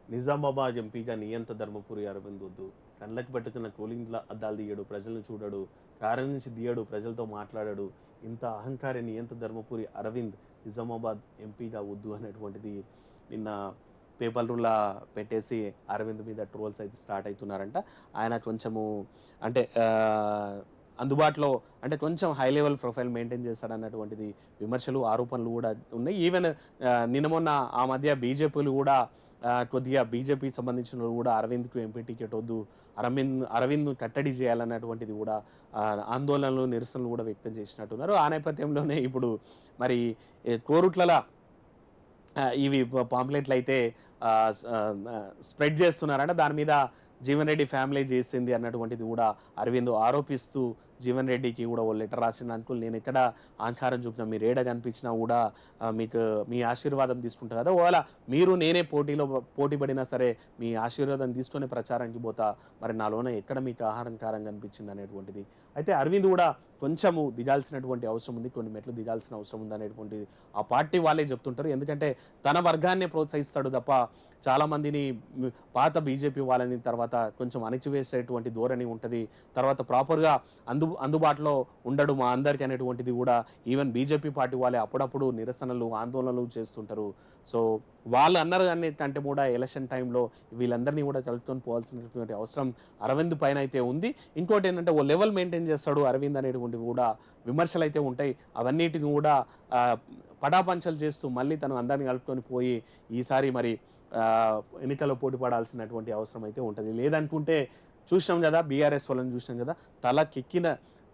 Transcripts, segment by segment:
నిజామాబాద్ ఎంపీగా నియంత ధర్మపురి అరవింద్ వద్దు. కళ్ళకి పెట్టుకున్న కూలింగ్ అద్దాలు తీయడు, ప్రజలను చూడడు, కారు నుంచి దియ్యడు, ప్రజలతో మాట్లాడడు. ఇంత అహంకారి నియంత ధర్మపురి అరవింద్ నిజామాబాద్ ఎంపీగా వద్దు అనేటువంటిది నిన్న పేపర్‌లో పెట్టేసి అరవింద్ మీద ట్రోల్స్ అయితే స్టార్ట్ అయితున్నారంట. ఆయన కొంచెము అంటే అందుబాటులో అంటే కొంచెం హై లెవెల్ ప్రొఫైల్ మెయింటైన్ చేస్తాడన్నటువంటిది విమర్శలు, ఆరోపణలు గూడా ఉన్నాయి. ఈవెన్ నిన్న మొన్న ఆ మధ్య బీజేపీలు గూడా కొద్దిగా బీజేపీకి సంబంధించినోళ్ళు గూడా అరవింద్‌కు ఎంపీ టికెట్ వద్దు. అరవింద్‌ను కట్టడి చేయాలన్నటువంటిది గూడా ఆందోళనలు, నిరసనలు గూడా వ్యక్తం చేసినట్టున్నారు. ఆ నేపథ్యంలోనే ఇప్పుడు మరి కోరుట్లల ఇవి పాంప్లెట్‌లయితే స్ప్రెడ్ చేస్తున్నారంట. దాని మీద జీవన్ రెడ్డి ఫ్యామిలీ చేసింది అన్నటువంటిది గూడా అరవింద్ ఆరోపిస్తూ జీవన్ రెడ్డికి గూడా ఓ లెటర్ రాసిండు. అంకుల్ నేనెక్కడ అహంకారం చూపినా, మీరు ఏడ కనిపించినా గూడా మీకు మీ ఆశీర్వాదం తీసుకుంటా కదా! ఒకవేళ మీరు నేనే పోటీ పడినా సరే మీ ఆశీర్వాదం తీసుకొనే ప్రచారానికి పోతా. మరి నాలోన ఎక్కడ మీకు అహంకారం కనిపించింది అనేటువంటిది. అయితే అరవింద్ గూడా కొంచెము దిగాల్సినటువంటి అవసరం ఉంది. కొన్ని మెట్లు దిగాల్సిన అవసరం ఉందనేటువంటిది ఆ పార్టీ వాళ్ళే చెప్తుంటారు. ఎందుకంటే తన వర్గాన్నే ప్రోత్సహిస్తాడు తప్ప చాలామందిని పాత బీజేపీ వాళ్ళని తర్వాత కొంచెం అణిచివేసేటువంటి ధోరణి ఉంటది. తర్వాత ప్రాపర్‌గా అందుబాటులో ఉండడు మా అందరికి అనేటువంటిది గూడా ఈవెన్ బీజేపీ పార్టీ వాళ్ళే అప్పుడప్పుడు నిరసనలు, ఆందోళనలు చేస్తుంటారు. సో, వాళ్ళు అన్నారు గాని కంటే కూడా ఎలక్షన్ టైమ్‌లో వీళ్ళందరినీ గూడా కలుపుకొని పోవాల్సినటువంటి అవసరం అరవింద్ పైన అయితే ఉంది. ఇంకోటేంటంటే ఓ లెవెల్ మెయింటైన్ చేస్తాడు అరవింద్ అనేటువంటివి గూడా విమర్శలైతే ఉంటాయి. అవన్నిటిని గూడా ఆహ్, పటాపంచలు చేస్తూ మళ్ళీ తను అందరిని కలుపుకొని పోయి ఈసారి మరి ఎన్నికల్లో పోటీ పడాల్సినటువంటి అవసరం అయితే ఉంటది. లేదనుకుంటే చూసినాం గదా! బీఆర్ఎస్ వాళ్ళని చూసినాం గదా!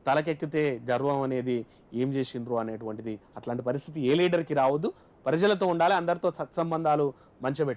తలకెక్కితే గర్వం అనేది ఏం జేసిండ్రు అనేటువంటిది. అట్లాంటి పరిస్థితి ఏ లీడర్‌కి రావద్దు. ప్రజలతో ఉండాలి. అందరితో సత్సంబంధాలు మంచిగా